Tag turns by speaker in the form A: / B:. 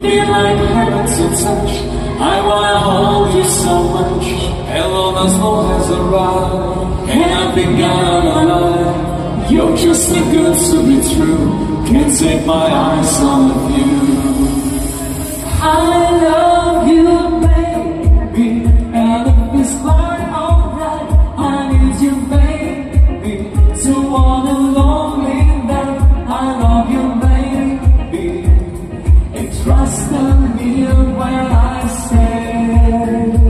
A: Feel like heaven to touch. I wanna hold you so much. Alone as long has arrived, and I've been gone alive. You're just too good to be true. Can't take my eyes off of you. I love you, baby, and if it's quite alright, I need you, baby, to want a lonely night. I love you, baby, and trust me when I say